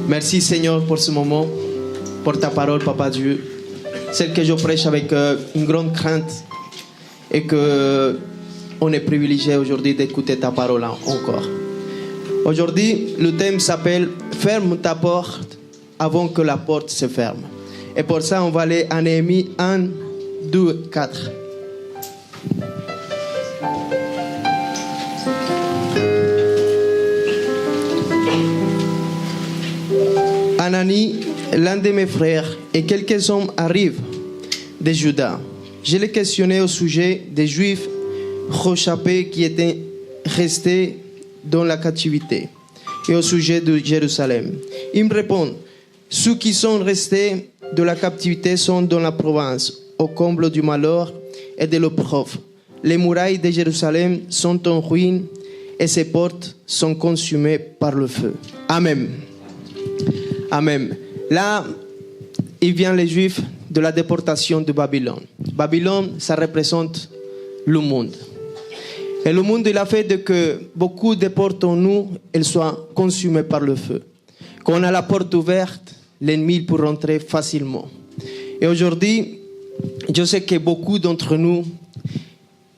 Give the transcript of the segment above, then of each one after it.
Merci Seigneur pour ce moment, pour ta parole, Papa Dieu. Celle que je prêche avec une grande crainte et que on est privilégié aujourd'hui d'écouter ta parole encore. Aujourd'hui, le thème s'appelle « Ferme ta porte avant que la porte se ferme ». Et pour ça, on va aller à Néhémie 1, 2, 4. Anani, l'un de mes frères, et quelques hommes arrivent de Juda. Je l'ai questionné au sujet des Juifs rechappés qui étaient restés dans la captivité et au sujet de Jérusalem. Ils me répondent, ceux qui sont restés de la captivité sont dans la province, au comble du malheur et de l'opprobre. Les murailles de Jérusalem sont en ruine et ses portes sont consumées par le feu. Amen. Amen. Là, il vient les Juifs de la déportation de Babylone. Babylone, ça représente le monde. Et le monde, il a fait de que beaucoup de portes en nous, elles soient consumées par le feu. Quand on a la porte ouverte, l'ennemi peut rentrer facilement. Et aujourd'hui, je sais que beaucoup d'entre nous,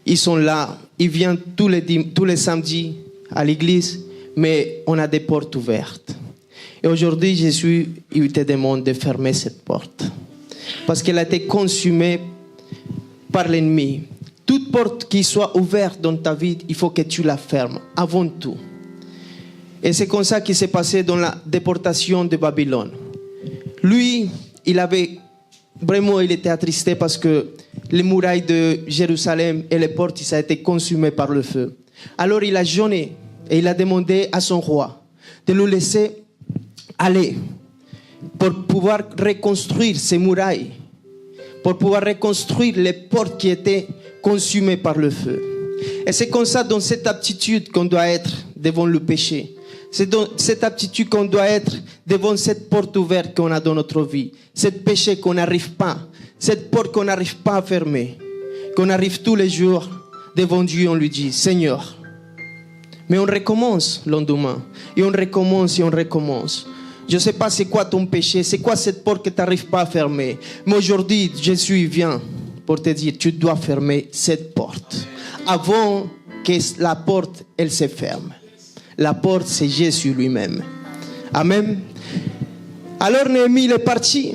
ils sont là, ils viennent tous les samedis à l'église, mais on a des portes ouvertes. Et aujourd'hui, Jésus, il te demande de fermer cette porte. Parce qu'elle a été consumée par l'ennemi. Toute porte qui soit ouverte dans ta vie, il faut que tu la fermes avant tout. Et c'est comme ça qu'il s'est passé dans la déportation de Babylone. Lui, il était attristé parce que les murailles de Jérusalem et les portes, ça a été consumé par le feu. Alors il a jeûné et il a demandé à son roi de le laisser aller pour pouvoir reconstruire ces murailles, pour pouvoir reconstruire les portes qui étaient consumées par le feu. Et c'est comme ça, dans cette aptitude qu'on doit être devant le péché. C'est dans cette aptitude qu'on doit être devant cette porte ouverte qu'on a dans notre vie. Cette péché qu'on n'arrive pas, cette porte qu'on n'arrive pas à fermer, qu'on arrive tous les jours devant Dieu, on lui dit, Seigneur. Mais on recommence le lendemain. Et on recommence et on recommence. Je ne sais pas c'est quoi ton péché, c'est quoi cette porte que tu n'arrives pas à fermer. Mais aujourd'hui, Jésus vient pour te dire, tu dois fermer cette porte. Avant que la porte, elle se ferme. La porte, c'est Jésus lui-même. Amen. Alors Néhémie, il est parti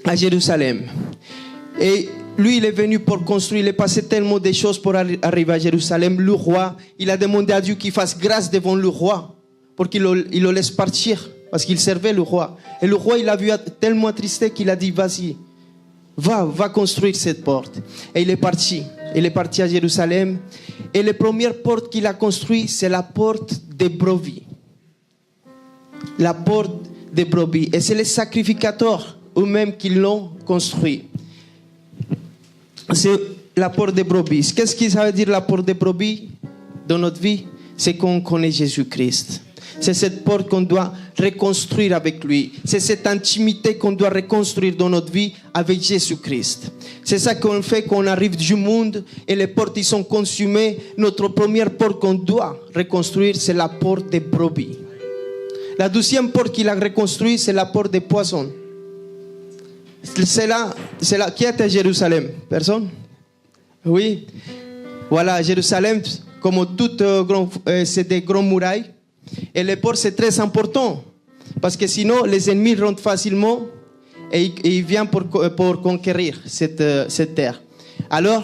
à Jérusalem. Et lui, il est venu pour construire. Il est passé tellement de choses pour arriver à Jérusalem. Le roi, il a demandé à Dieu qu'il fasse grâce devant le roi pour qu'il le laisse partir. Parce qu'il servait le roi. Et le roi, il a vu tellement attristé qu'il a dit, vas-y, va construire cette porte. Et il est parti. Il est parti à Jérusalem. Et la première porte qu'il a construite, c'est la porte des brebis. La porte des brebis. Et c'est les sacrificateurs eux-mêmes qui l'ont construit. C'est la porte des brebis. Qu'est-ce que ça veut dire la porte des brebis dans notre vie? C'est qu'on connaît Jésus-Christ. C'est cette porte qu'on doit reconstruire avec lui. C'est cette intimité qu'on doit reconstruire dans notre vie avec Jésus-Christ. C'est ça qu'on fait quand on arrive du monde et les portes ils sont consumées. Notre première porte qu'on doit reconstruire, c'est la porte des brebis. La deuxième porte qu'il a reconstruite, c'est la porte des poissons. C'est là qui est à Jérusalem. Personne? Oui. Voilà, Jérusalem, comme toute c'est des grandes murailles. Et les portes, c'est très important. Parce que sinon, les ennemis rentrent facilement et ils viennent pour conquérir cette terre. Alors,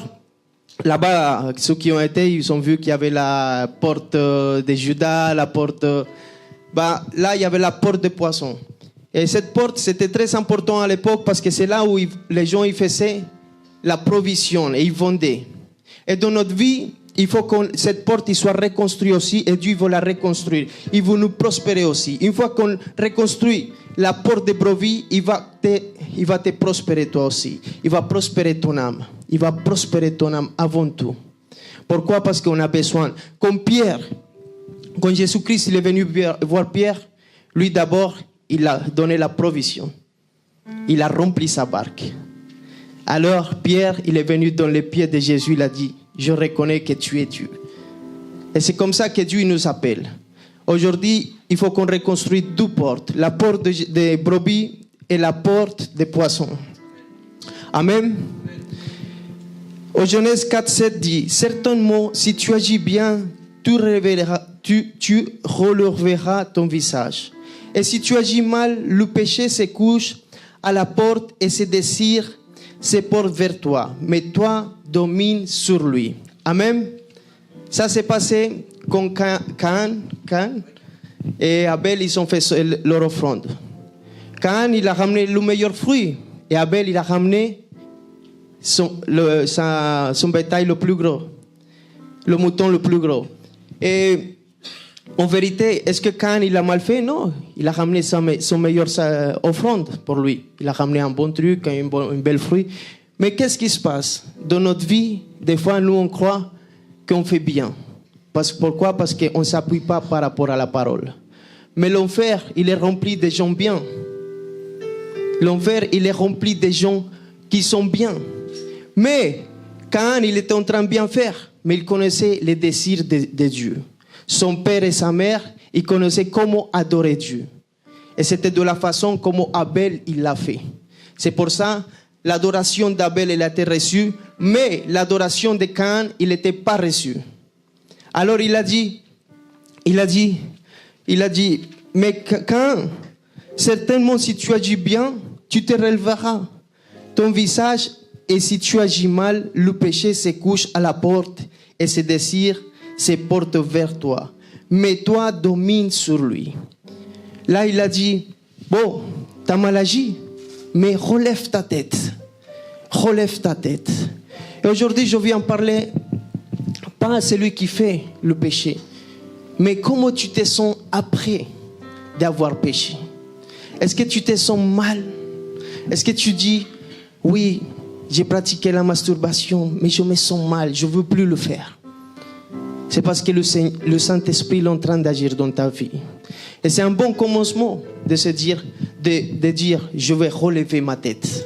là-bas, ceux qui ont été, ils ont vu qu'il y avait la porte de Juda, la porte... là, il y avait la porte des poissons. Et cette porte, c'était très important à l'époque parce que c'est là où les gens ils faisaient la provision et ils vendaient. Et dans notre vie, il faut que cette porte soit reconstruite aussi et Dieu veut la reconstruire. Il veut nous prospérer aussi. Une fois qu'on reconstruit la porte des brebis, il va te prospérer toi aussi. Il va prospérer ton âme. Il va prospérer ton âme avant tout. Pourquoi? Parce qu'on a besoin. Comme Pierre, quand Jésus-Christ il est venu voir Pierre, lui d'abord, il a donné la provision. Il a rempli sa barque. Alors Pierre, il est venu dans les pieds de Jésus, il a dit, je reconnais que tu es Dieu. Et c'est comme ça que Dieu nous appelle. Aujourd'hui, il faut qu'on reconstruise deux portes, la porte des brebis et la porte des poissons. Amen. Au Genèse 4:7 dit, certainement, si tu agis bien, tu releveras ton visage. Et si tu agis mal, le péché se couche à la porte et ses désirs se portent vers toi. Mais toi, domine sur lui. Amen. Ça s'est passé quand Caïn et Abel, ils ont fait leur offrande. Caïn, il a ramené le meilleur fruit. Et Abel, il a ramené son bétail le plus gros. Le mouton le plus gros. Et en vérité, est-ce que Caïn, il a mal fait? Non. Il a ramené son meilleur offrande pour lui. Il a ramené un bon truc, un bel fruit. Mais qu'est-ce qui se passe? Dans notre vie, des fois, nous, on croit qu'on fait bien. Pourquoi? Parce qu'on ne s'appuie pas par rapport à la parole. Mais l'enfer, il est rempli de gens bien. L'enfer, il est rempli de gens qui sont bien. Mais Caïn, il était en train de bien faire, mais il connaissait les désirs de Dieu. Son père et sa mère, ils connaissaient comment adorer Dieu. Et c'était de la façon comment Abel, il l'a fait. C'est pour ça, l'adoration d'Abel, elle a été reçue, mais l'adoration de Caïn, il n'était pas reçue. Alors il a dit, mais Caïn, certainement si tu agis bien, tu te relèveras ton visage, et si tu agis mal, le péché se couche à la porte et ses désirs se portent vers toi. Mais toi, domine sur lui. Là, il a dit, bon, t'as mal agi, mais relève ta tête. Relève ta tête. Et aujourd'hui, je viens parler, pas à celui qui fait le péché, mais comment tu te sens après d'avoir péché. Est-ce que tu te sens mal? Est-ce que tu dis, oui, j'ai pratiqué la masturbation, mais je me sens mal, je ne veux plus le faire. C'est parce que le Saint-Esprit est en train d'agir dans ta vie. Et c'est un bon commencement de se dire, de dire, je vais relever ma tête.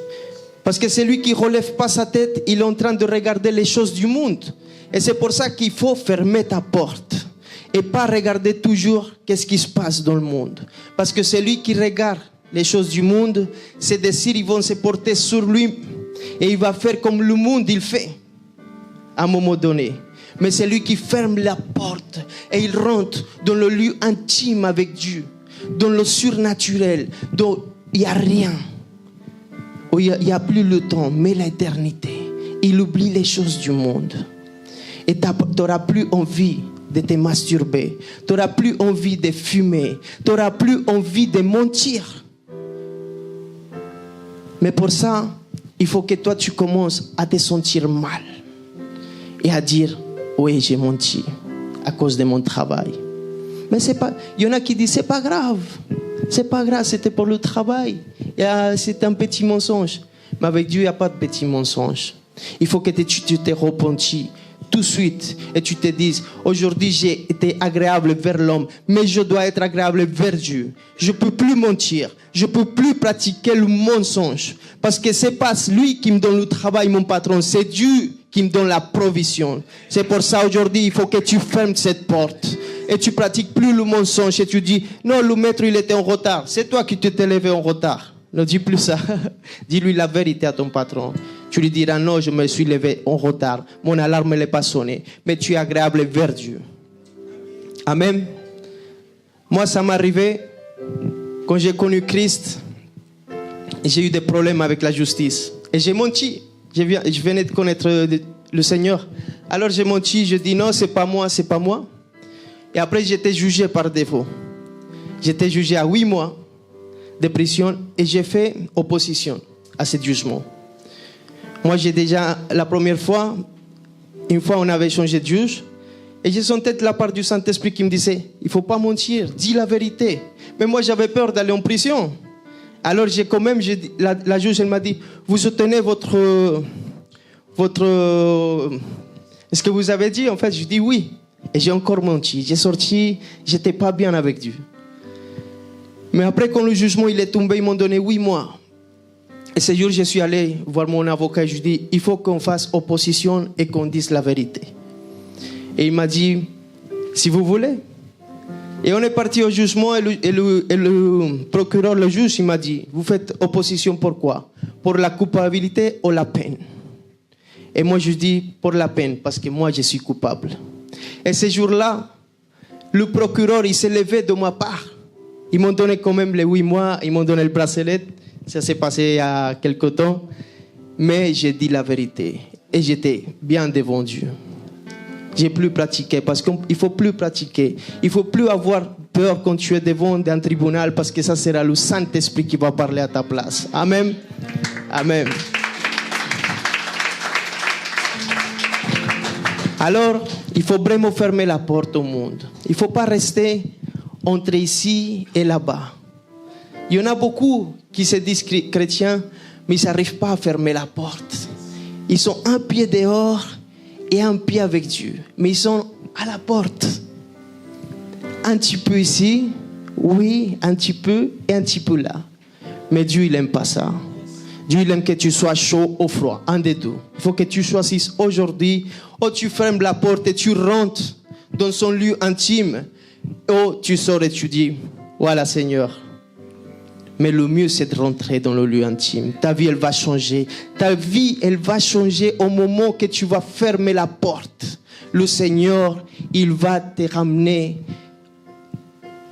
Parce que celui qui ne relève pas sa tête, il est en train de regarder les choses du monde. Et c'est pour ça qu'il faut fermer ta porte. Et pas regarder toujours qu'est-ce qui se passe dans le monde. Parce que celui qui regarde les choses du monde, ses désirs, ils vont se porter sur lui. Et il va faire comme le monde, il fait. À un moment donné. Mais c'est lui qui ferme la porte. Et il rentre dans le lieu intime avec Dieu. Dans le surnaturel. Dont il n'y a rien. Où il n'y a plus le temps, mais l'éternité. Il oublie les choses du monde. Et tu n'auras plus envie de te masturber. Tu n'auras plus envie de fumer. Tu n'auras plus envie de mentir. Mais pour ça, il faut que toi tu commences à te sentir mal. Et à dire, oui, j'ai menti à cause de mon travail. Mais c'est pas, il y en a qui disent, c'est pas grave. C'est pas grave, c'était pour le travail. C'est un petit mensonge. Mais avec Dieu, il n'y a pas de petit mensonge. Il faut que tu te repentis tout de suite et tu te dises, aujourd'hui j'ai été agréable vers l'homme, mais je dois être agréable vers Dieu. Je ne peux plus mentir, je ne peux plus pratiquer le mensonge, parce que c'est pas lui qui me donne le travail, mon patron, c'est Dieu qui me donne la provision. C'est pour ça aujourd'hui il faut que tu fermes cette porte et tu pratiques plus le mensonge et tu dis, non, le maître il était en retard, c'est toi qui t'es levé en retard. Ne dis plus ça. Dis-lui la vérité à ton patron. Tu lui diras, non, je me suis levé en retard. Mon alarme n'est pas sonnée. Mais tu es agréable vers Dieu. Amen. Moi, ça m'est arrivé quand j'ai connu Christ. J'ai eu des problèmes avec la justice. Et j'ai menti. Je venais de connaître le Seigneur. Alors j'ai menti. Je dis, non, c'est pas moi, c'est pas moi. Et après, j'étais jugé par défaut. J'étais jugé à 8 mois de prison et j'ai fait opposition à ce jugement. Moi, j'ai déjà, la première fois, une fois on avait changé de juge et j'ai senti de la part du Saint-Esprit qui me disait, il ne faut pas mentir, dis la vérité. Mais moi, j'avais peur d'aller en prison. Alors, j'ai quand même, la juge, elle m'a dit, vous soutenez votre... Est-ce que vous avez dit? En fait, je dis oui. Et j'ai encore menti. J'ai sorti, j'étais pas bien avec Dieu. Mais après, quand le jugement il est tombé, ils m'ont donné 8 mois. Et ce jour, je suis allé voir mon avocat et je lui ai dit, il faut qu'on fasse opposition et qu'on dise la vérité. Et il m'a dit, si vous voulez, Et on est parti au jugement et le procureur, le juge, il m'a dit, vous faites opposition pourquoi? Pour la culpabilité ou la peine? Et moi je dis pour la peine, parce que moi je suis coupable. Et ce jour-là, le procureur, il s'est levé de ma part. Ils m'ont donné quand même les 8 mois, ils m'ont donné le bracelet. Ça s'est passé il y a quelque temps. Mais j'ai dit la vérité. Et j'étais bien devant Dieu. J'ai plus pratiqué, parce qu'il ne faut plus pratiquer. Il ne faut plus avoir peur quand tu es devant un tribunal, parce que ça sera le Saint-Esprit qui va parler à ta place. Amen. Amen. Alors, il faut vraiment fermer la porte au monde. Il ne faut pas rester entre ici et là-bas. Il y en a beaucoup qui se disent chrétiens, mais ils n'arrivent pas à fermer la porte. Ils sont un pied dehors et un pied avec Dieu. Mais ils sont à la porte. Un petit peu ici, oui, un petit peu et un petit peu là. Mais Dieu, il n'aime pas ça. Dieu, il aime que tu sois chaud ou froid. Un des deux. Il faut que tu choisisses aujourd'hui. Ou tu fermes la porte et tu rentres dans son lieu intime. Ou tu sors et tu dis, voilà Seigneur. Mais le mieux, c'est de rentrer dans le lieu intime. Ta vie, elle va changer. Ta vie, elle va changer au moment que tu vas fermer la porte. Le Seigneur, il va te ramener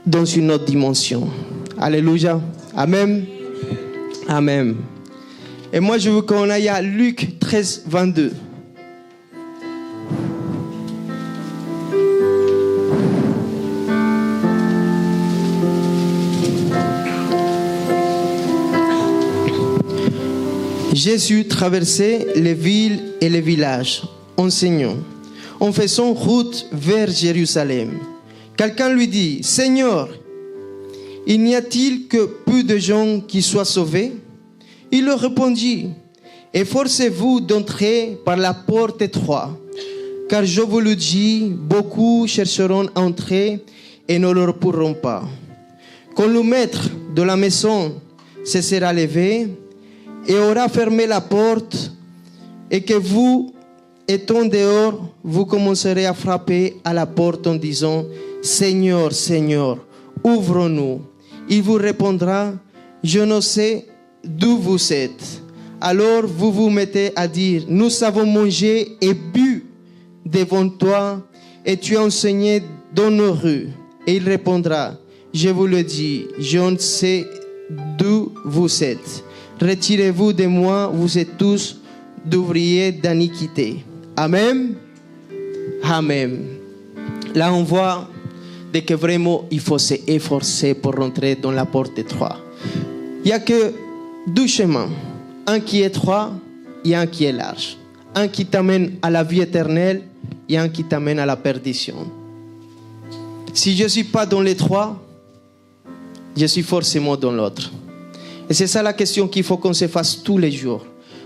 dans une autre dimension. Alléluia. Amen. Amen. Et moi, je veux qu'on aille à Luc 13, 22. Jésus traversait les villes et les villages, enseignant, en faisant route vers Jérusalem. Quelqu'un lui dit, « Seigneur, il n'y a-t-il que peu de gens qui soient sauvés ?» Il leur répondit, « Efforcez-vous d'entrer par la porte étroite, car je vous le dis, beaucoup chercheront à entrer et ne leur pourront pas. Quand le maître de la maison se sera levé et aura fermé la porte, et que vous, étant dehors, vous commencerez à frapper à la porte en disant, « Seigneur, Seigneur, ouvre-nous. » Il vous répondra, « Je ne sais d'où vous êtes. » Alors vous vous mettez à dire, « Nous avons mangé et bu devant toi, et tu as enseigné dans nos rues. » Et il répondra, « Je vous le dis, je ne sais d'où vous êtes. Retirez-vous de moi, vous êtes tous d'ouvriers d'iniquité. » Amen. Amen. Là, on voit que vraiment, il faut s'efforcer pour rentrer dans la porte étroite. Il n'y a que 2 chemins. Un qui est étroit et un qui est large. Un qui t'amène à la vie éternelle et un qui t'amène à la perdition. Si je ne suis pas dans l'étroit, je suis forcément dans l'autre. Et c'est ça la question qu'il faut qu'on se fasse tous les jours.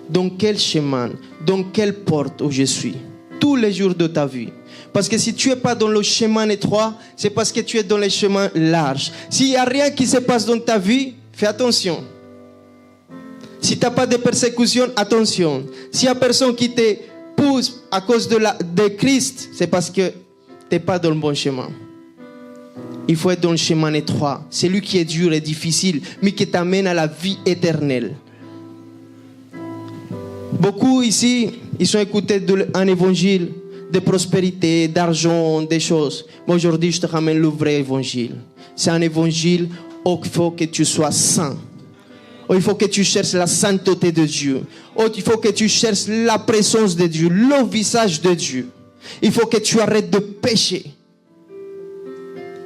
Dans quel chemin, dans quelle porte où je suis? Tous les jours de ta vie. Parce que si tu n'es pas dans le chemin étroit, c'est parce que tu es dans le chemin large. S'il n'y a rien qui se passe dans ta vie, fais attention. Si tu n'as pas de persécution, attention. S'il n'y a personne qui te pousse à cause de Christ, c'est parce que tu n'es pas dans le bon chemin. Il faut être dans le chemin étroit. C'est lui qui est dur et difficile, mais qui t'amène à la vie éternelle. Beaucoup ici, ils ont écouté un évangile de prospérité, d'argent, des choses. Mais aujourd'hui, je te ramène le vrai évangile. C'est un évangile où il faut que tu sois saint. Où il faut que tu cherches la sainteté de Dieu. Où il faut que tu cherches la présence de Dieu, le visage de Dieu. Il faut que tu arrêtes de pécher.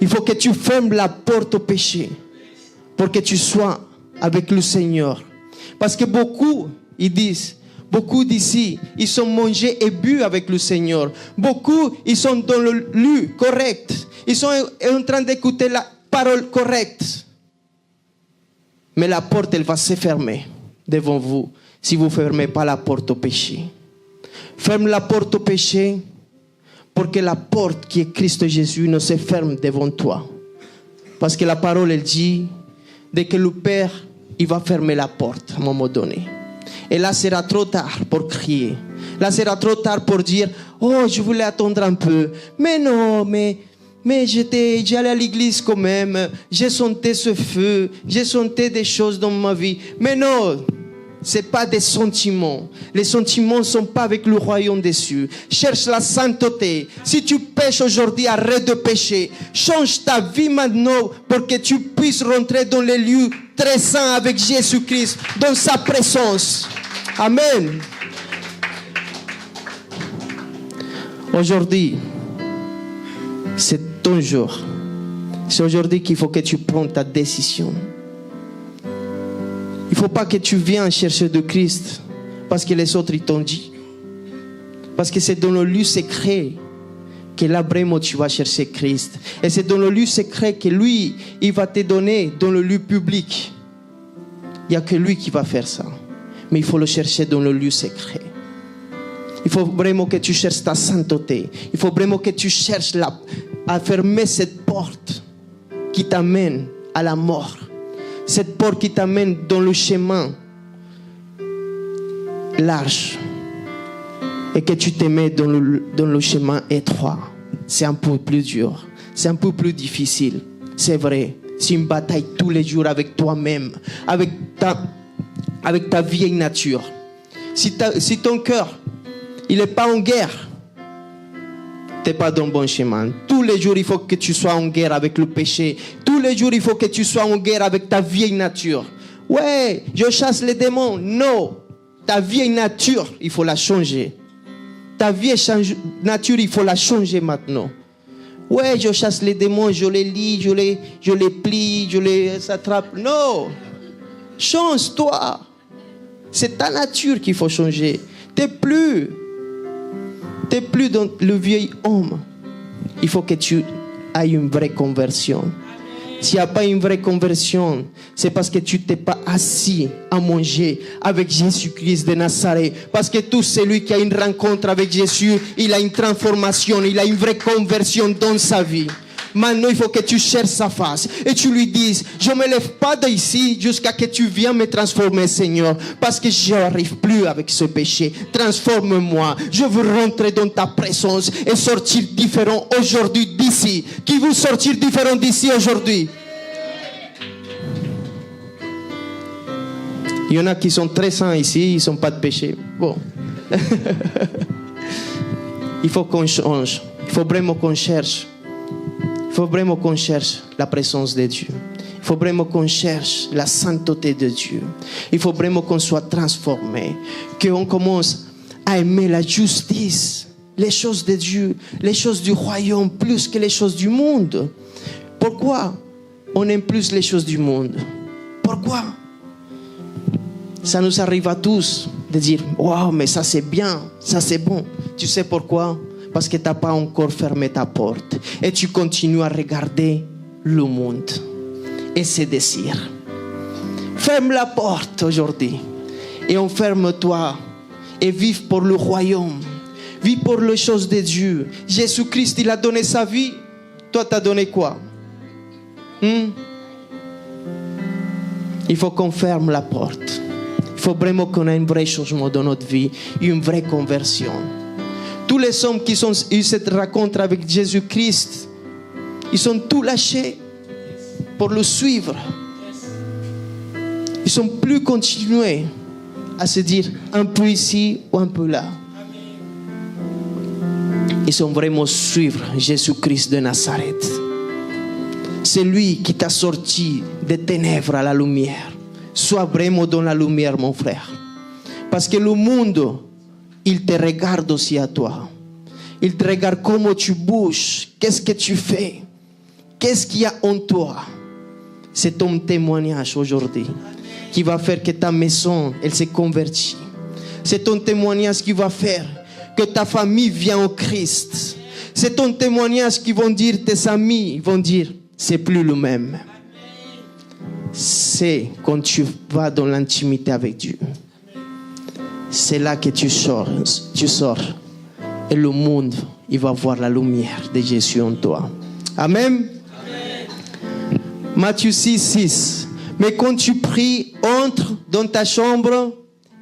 Il faut que tu fermes la porte au péché pour que tu sois avec le Seigneur. Parce que beaucoup, ils disent, beaucoup d'ici, ils sont mangés et bu avec le Seigneur. Beaucoup, ils sont dans le lieu correct. Ils sont en train d'écouter la parole correcte. Mais la porte, elle va se fermer devant vous si vous ne fermez pas la porte au péché. Ferme la porte au péché pour que la porte qui est Christ Jésus ne se ferme devant toi. Parce que la parole, elle dit, dès que le Père, il va fermer la porte à un moment donné. Et là, sera trop tard pour crier. Là, sera trop tard pour dire, oh, je voulais attendre un peu. Mais non, mais mais j'allais à l'église quand même, j'ai senti ce feu, j'ai senti des choses dans ma vie. Mais non, ce n'est pas des sentiments. Les sentiments ne sont pas avec le royaume des cieux. Cherche la sainteté. Si tu pêches aujourd'hui, arrête de pécher. Change ta vie maintenant pour que tu puisses rentrer dans les lieux très saints avec Jésus-Christ, dans sa présence. Amen. Aujourd'hui, c'est ton jour. C'est aujourd'hui qu'il faut que tu prennes ta décision. Il ne faut pas que tu viennes chercher de Christ parce que les autres ils t'ont dit. Parce que c'est dans le lieu secret que là vraiment tu vas chercher Christ. Et c'est dans le lieu secret que lui, il va te donner dans le lieu public. Il n'y a que lui qui va faire ça. Mais il faut le chercher dans le lieu secret. Il faut vraiment que tu cherches ta sainteté. Il faut vraiment que tu cherches à fermer cette porte qui t'amène à la mort. Cette porte qui t'amène dans le chemin large. Et que tu te mets dans le chemin étroit. C'est un peu plus dur. C'est un peu plus difficile. C'est vrai. C'est une bataille tous les jours avec toi-même. Avec ta vieille nature. Si ton cœur il n'est pas en guerre, tu n'es pas dans le bon chemin. Tous les jours, il faut que tu sois en guerre avec le péché. Tous les jours, il faut que tu sois en guerre avec ta vieille nature. Ouais, je chasse les démons. Non, ta vieille nature, il faut la changer. Ta vieille nature, il faut la changer maintenant. Ouais, je chasse les démons, je les lis, je les plie, je les attrape. Non, change-toi. C'est ta nature qu'il faut changer. Tu n'es plus dans le vieil homme. Il faut que tu aies une vraie conversion. S'il n'y a pas une vraie conversion, c'est parce que tu t'es pas assis à manger avec Jésus-Christ de Nazareth. Parce que tout celui qui a une rencontre avec Jésus, il a une transformation, il a une vraie conversion dans sa vie. Maintenant, il faut que tu cherches sa face et tu lui dises, je ne me lève pas d'ici jusqu'à que tu viennes me transformer, Seigneur, parce que je n'arrive plus avec ce péché. Transforme-moi. Je veux rentrer dans ta présence et sortir différent aujourd'hui d'ici. Qui veut sortir différent d'ici aujourd'hui? Il y en a qui sont très saints ici, ils ne sont pas de péché. Bon. Il faut qu'on change. Il faut vraiment qu'on cherche. Il faut vraiment qu'on cherche la présence de Dieu. Il faut vraiment qu'on cherche la sainteté de Dieu. Il faut vraiment qu'on soit transformé. Qu'on commence à aimer la justice, les choses de Dieu, les choses du royaume plus que les choses du monde. Pourquoi on aime plus les choses du monde? Pourquoi? Ça nous arrive à tous de dire « Waouh, mais ça c'est bien, ça c'est bon. » Tu sais pourquoi? Parce que tu n'as pas encore fermé ta porte. Et tu continues à regarder le monde et ses désirs. Ferme la porte aujourd'hui. Et enferme-toi. Et vive pour le royaume. Vive pour les choses de Dieu. Jésus-Christ, il a donné sa vie. Toi, tu as donné quoi? Il faut qu'on ferme la porte. Il faut vraiment qu'on ait un vrai changement dans notre vie. Une vraie conversion. Tous les hommes qui ont eu cette rencontre avec Jésus-Christ, ils sont tous lâchés pour le suivre. Ils ne sont plus continués à se dire un peu ici ou un peu là. Ils sont vraiment suivre Jésus-Christ de Nazareth. C'est lui qui t'a sorti des ténèbres à la lumière. Sois vraiment dans la lumière, mon frère. Parce que le monde, il te regarde aussi à toi. Il te regarde comment tu bouges. Qu'est-ce que tu fais? Qu'est-ce qu'il y a en toi? C'est ton témoignage aujourd'hui qui va faire que ta maison, elle se convertit. C'est ton témoignage qui va faire que ta famille vienne au Christ. C'est ton témoignage qui vont dire, tes amis vont dire, c'est plus le même. C'est quand tu vas dans l'intimité avec Dieu. C'est là que tu sors. Et le monde, il va voir la lumière de Jésus en toi. Amen. Matthieu 6. Mais quand tu pries, entre dans ta chambre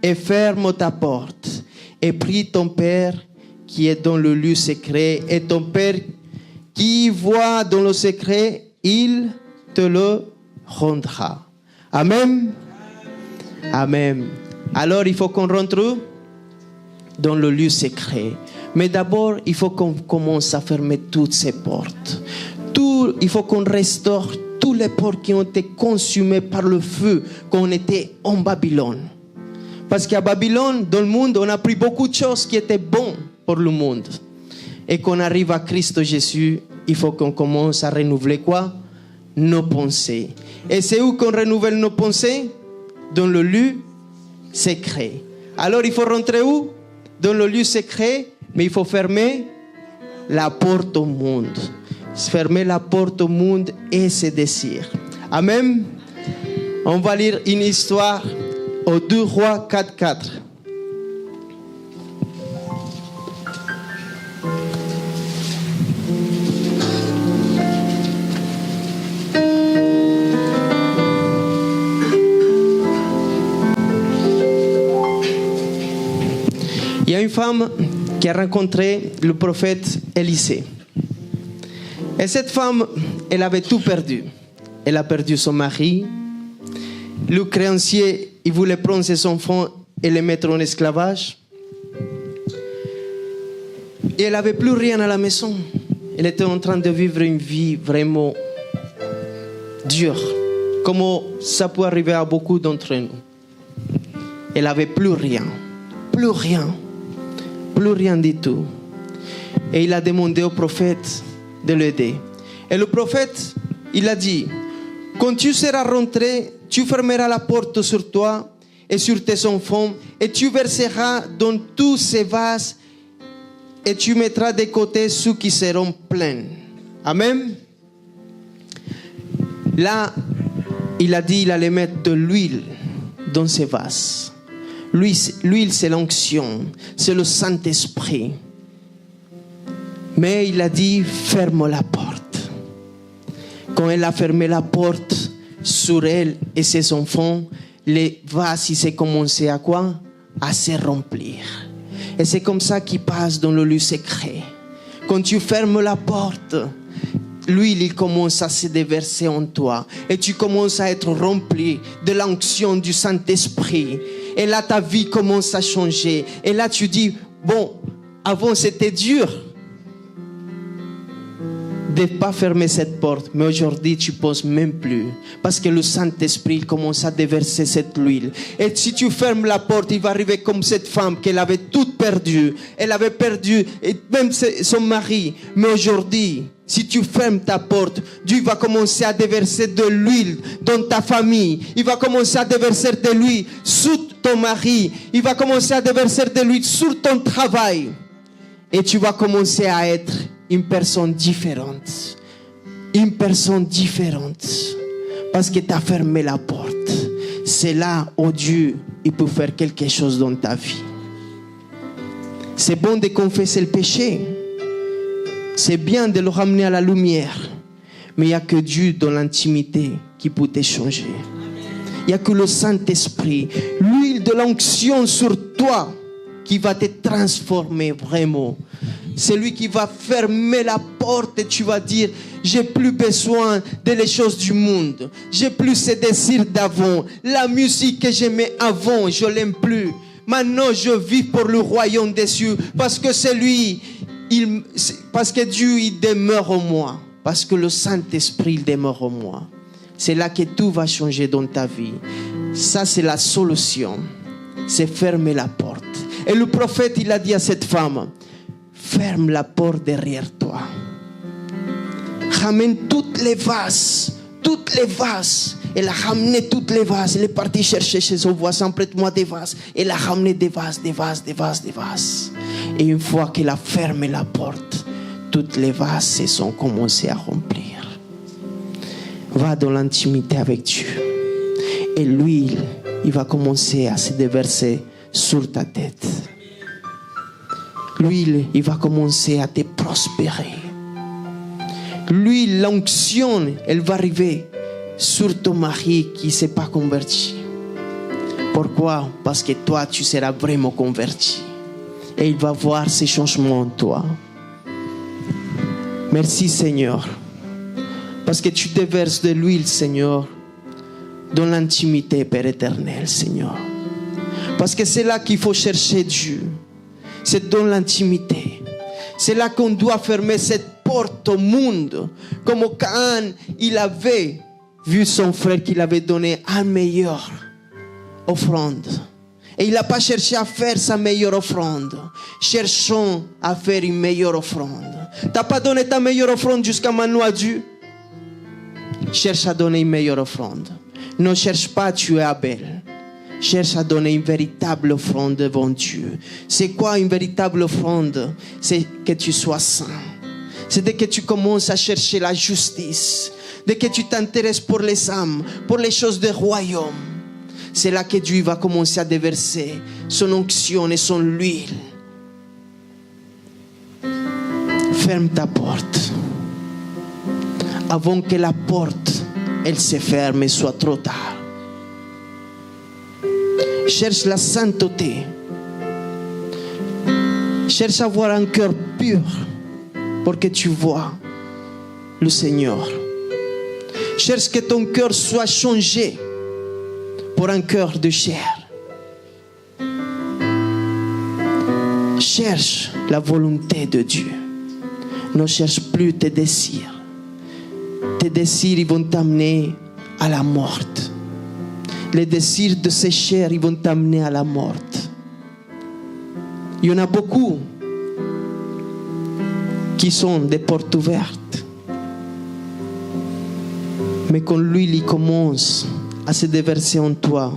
et ferme ta porte. Et prie ton Père qui est dans le lieu secret. Et ton Père Qui voit dans le secret, il te le rendra. Amen. Amen. Alors il faut qu'on rentre dans le lieu secret. Mais d'abord, il faut qu'on commence à fermer toutes ces portes. Il faut qu'on restaure tous les portes qui ont été consumées par le feu quand on était en Babylone. Parce qu'à Babylone, dans le monde, on a pris beaucoup de choses qui étaient bonnes pour le monde. Et qu'on arrive à Christ Jésus, il faut qu'on commence à renouveler quoi? Nos pensées. Et c'est où qu'on renouvelle nos pensées? Dans le lieu secret. Alors il faut rentrer où? Dans le lieu secret, mais il faut fermer la porte au monde. Fermer la porte au monde et ses désirs. Amen. On va lire une histoire au 2 Rois 4:4. Il y a une femme qui a rencontré le prophète Élisée. Et cette femme, elle avait tout perdu. Elle a perdu son mari. Le créancier, il voulait prendre ses enfants et les mettre en esclavage. Et elle n'avait plus rien à la maison. Elle était en train de vivre une vie vraiment dure. Comme ça peut arriver à beaucoup d'entre nous. Elle n'avait plus rien. Plus rien. Plus rien du tout. Et il a demandé au prophète de l'aider. Et le prophète, il a dit, quand tu seras rentré, tu fermeras la porte sur toi et sur tes enfants et tu verseras dans tous ces vases et tu mettras de côté ceux qui seront pleins. Amen. Là, il a dit, il allait mettre de l'huile dans ces vases. L'huile, c'est l'onction, c'est le Saint-Esprit. Mais il a dit, ferme la porte. Quand elle a fermé la porte sur elle et ses enfants, les vases, ils s'est commencé à quoi? À se remplir. Et c'est comme ça qu'il passe dans le lieu secret. Quand tu fermes la porte, l'huile, il commence à se déverser en toi. Et tu commences à être rempli de l'onction du Saint-Esprit. Et là, ta vie commence à changer. Et là, tu dis, bon, avant c'était dur de ne pas fermer cette porte. Mais aujourd'hui, tu ne penses même plus. Parce que le Saint-Esprit commence à déverser cette huile. Et si tu fermes la porte, il va arriver comme cette femme qu'elle avait tout perdu. Elle avait perdu et même son mari. Mais aujourd'hui, si tu fermes ta porte, Dieu va commencer à déverser de l'huile dans ta famille. Il va commencer à déverser de l'huile sur ton mari. Il va commencer à déverser de l'huile sur ton travail. Et tu vas commencer à être une personne différente. Une personne différente. Parce que tu as fermé la porte. C'est là où Dieu il peut faire quelque chose dans ta vie. C'est bon de confesser le péché. C'est bien de le ramener à la lumière. Mais il n'y a que Dieu dans l'intimité qui peut te changer. Il n'y a que le Saint-Esprit, l'huile de l'onction sur toi qui va te transformer vraiment. C'est lui qui va fermer la porte et tu vas dire, j'ai plus besoin des choses du monde. J'ai plus ces désirs d'avant. La musique que j'aimais avant, je l'aime plus. Maintenant, je vis pour le royaume des cieux parce que c'est lui. Parce que Dieu, il demeure en moi. Parce que le Saint-Esprit, il demeure en moi. C'est là que tout va changer dans ta vie. Ça, c'est la solution. C'est fermer la porte. Et le prophète, il a dit à cette femme, ferme la porte derrière toi. Ramène toutes les vases. Toutes les vases. Elle a ramené toutes les vases. Elle est partie chercher chez son voisin, prête-moi des vases. Elle a ramené des vases, des vases, des vases, des vases. Et une fois qu'elle a fermé la porte, toutes les vases se sont commencées à remplir. Va dans l'intimité avec Dieu. Et l'huile, il va commencer à se déverser sur ta tête. L'huile, il va commencer à te prospérer. L'huile, l'onction, elle va arriver sur ton mari qui ne s'est pas converti. Pourquoi? Parce que toi, tu seras vraiment converti. Et il va voir ces changements en toi. Merci Seigneur, parce que tu déverses de l'huile, Seigneur, dans l'intimité, Père éternel, Seigneur. Parce que c'est là qu'il faut chercher Dieu. C'est dans l'intimité. C'est là qu'on doit fermer cette porte au monde. Comme Caïn, il avait vu son frère qu'il avait donné un meilleur offrande. Et il n'a pas cherché à faire sa meilleure offrande. Cherchons à faire une meilleure offrande. Tu n'as pas donné ta meilleure offrande jusqu'à maintenant à Dieu. Cherche à donner une meilleure offrande. Ne cherche pas à tuer Abel. Cherche à donner une véritable offrande devant Dieu. C'est quoi une véritable offrande? C'est que tu sois saint. C'est dès que tu commences à chercher la justice. Dès que tu t'intéresses pour les âmes, pour les choses du royaume. C'est là que Dieu va commencer à déverser son onction et son huile. Ferme ta porte. Avant que la porte, elle se ferme et soit trop tard. Cherche la sainteté. Cherche à avoir un cœur pur pour que tu vois le Seigneur. Cherche que ton cœur soit changé pour un cœur de chair. Cherche la volonté de Dieu. Ne cherche plus tes désirs. Tes désirs, ils vont t'amener à la mort. Les désirs de ces chairs, ils vont t'amener à la mort. Il y en a beaucoup qui sont des portes ouvertes. Mais quand l'huile il commence à se déverser en toi,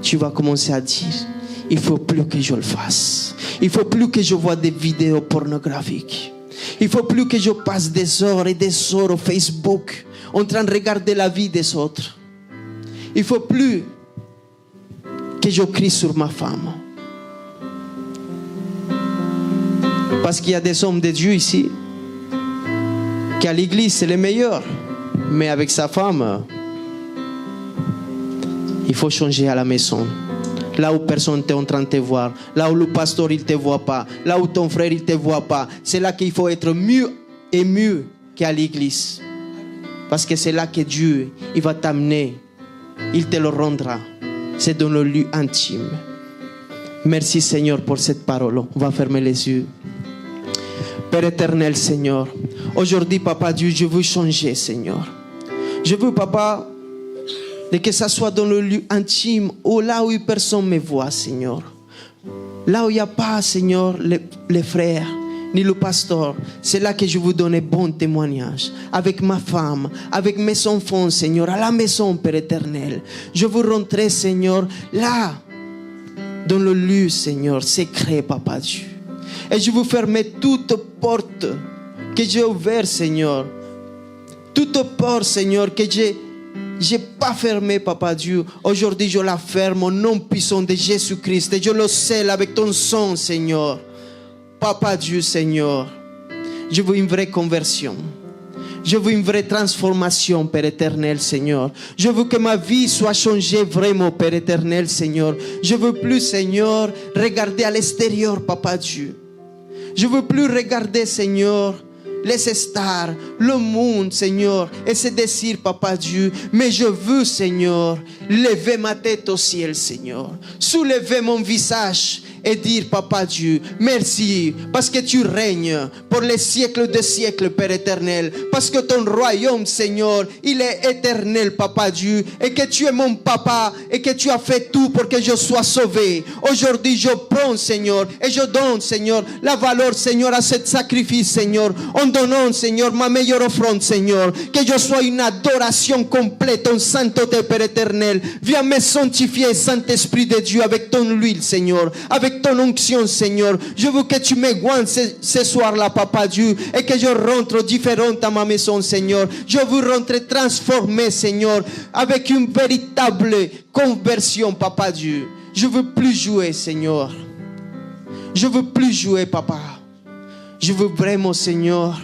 tu vas commencer à dire, il ne faut plus que je le fasse. Il ne faut plus que je voie des vidéos pornographiques. Il ne faut plus que je passe des heures et des heures au Facebook en train de regarder la vie des autres. Il ne faut plus que je crie sur ma femme. Parce qu'il y a des hommes de Dieu ici qui à l'église c'est les meilleurs. Mais avec sa femme, il faut changer à la maison. Là où personne n'est en train de te voir. Là où le pasteur il ne te voit pas. Là où ton frère il ne te voit pas. C'est là qu'il faut être mieux et mieux qu'à l'église. Parce que c'est là que Dieu il va t'amener. Il te le rendra. C'est dans le lieu intime. Merci Seigneur pour cette parole. On va fermer les yeux. Père éternel Seigneur, aujourd'hui Papa Dieu, je veux changer Seigneur. Je veux Papa, de que ça soit dans le lieu intime ou là où personne ne me voit Seigneur. Là où il n'y a pas Seigneur les frères ni le pasteur, c'est là que je vous donne bon témoignage. Avec ma femme, avec mes enfants, Seigneur, à la maison, Père éternel. Je veux rentrer, Seigneur, là, dans le lieu, Seigneur, secret, Papa Dieu. Et je veux fermer toute porte que j'ai ouverte, Seigneur. Toute porte, Seigneur, que j'ai pas fermée, Papa Dieu. Aujourd'hui, je la ferme au nom puissant de Jésus-Christ. Et je le scelle avec ton sang, Seigneur. Papa Dieu, Seigneur, je veux une vraie conversion. Je veux une vraie transformation, Père éternel, Seigneur. Je veux que ma vie soit changée vraiment, Père éternel, Seigneur. Je veux plus, Seigneur, regarder à l'extérieur, Papa Dieu. Je veux plus regarder, Seigneur, les stars, le monde, Seigneur, et se désirs, Papa Dieu. Mais je veux, Seigneur, lever ma tête au ciel, Seigneur. Soulever mon visage et dire, Papa Dieu, merci, parce que tu règnes pour les siècles des siècles, Père éternel. Parce que ton royaume, Seigneur, il est éternel, Papa Dieu. Et que tu es mon papa et que tu as fait tout pour que je sois sauvé. Aujourd'hui, je prends, Seigneur, et je donne, Seigneur, la valeur, Seigneur, à ce sacrifice, Seigneur. En donnant, Seigneur, ma meilleure offrande, Seigneur. Que je sois une adoration complète en sainteté, Père éternel. Viens me sanctifier, Saint-Esprit de Dieu, avec ton huile, Seigneur. Avec ton onction, Seigneur. Je veux que tu me guantes ce soir-là, Papa Dieu, et que je rentre différente à ma maison, Seigneur. Je veux rentrer transformé, Seigneur, avec une véritable conversion, Papa Dieu. Je veux plus jouer, Seigneur. Je veux plus jouer, Papa. Je veux vraiment, Seigneur,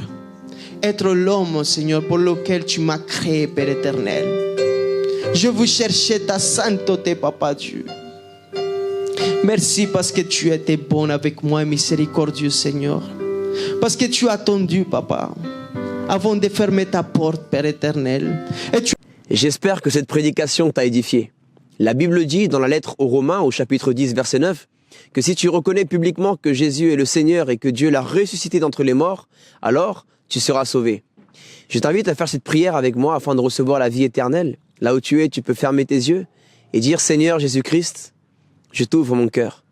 être l'homme, Seigneur, pour lequel tu m'as créé, Père éternel. Je veux chercher ta sainteté, Papa Dieu. Merci parce que tu étais bon avec moi et miséricordieux, Seigneur. Parce que tu as attendu, papa, avant de fermer ta porte, Père éternel. Et j'espère que cette prédication t'a édifié. La Bible dit dans la lettre aux Romains, au chapitre 10, verset 9, que si tu reconnais publiquement que Jésus est le Seigneur et que Dieu l'a ressuscité d'entre les morts, alors tu seras sauvé. Je t'invite à faire cette prière avec moi afin de recevoir la vie éternelle. Là où tu es, tu peux fermer tes yeux et dire « Seigneur Jésus-Christ, je t'ouvre mon cœur.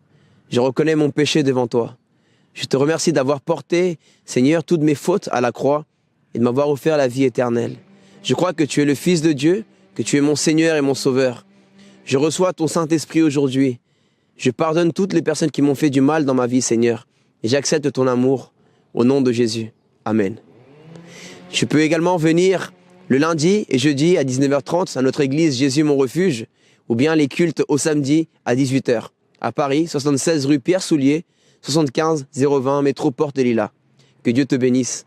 Je reconnais mon péché devant toi. Je te remercie d'avoir porté, Seigneur, toutes mes fautes à la croix et de m'avoir offert la vie éternelle. Je crois que tu es le Fils de Dieu, que tu es mon Seigneur et mon Sauveur. Je reçois ton Saint-Esprit aujourd'hui. Je pardonne toutes les personnes qui m'ont fait du mal dans ma vie, Seigneur. Et j'accepte ton amour au nom de Jésus. Amen. Je peux également venir le lundi et jeudi à 19h30 à notre église Jésus mon refuge, ou bien les cultes au samedi à 18h. À Paris, 76 rue Pierre Soulier, 75 020 métro Porte des Lilas. Que Dieu te bénisse.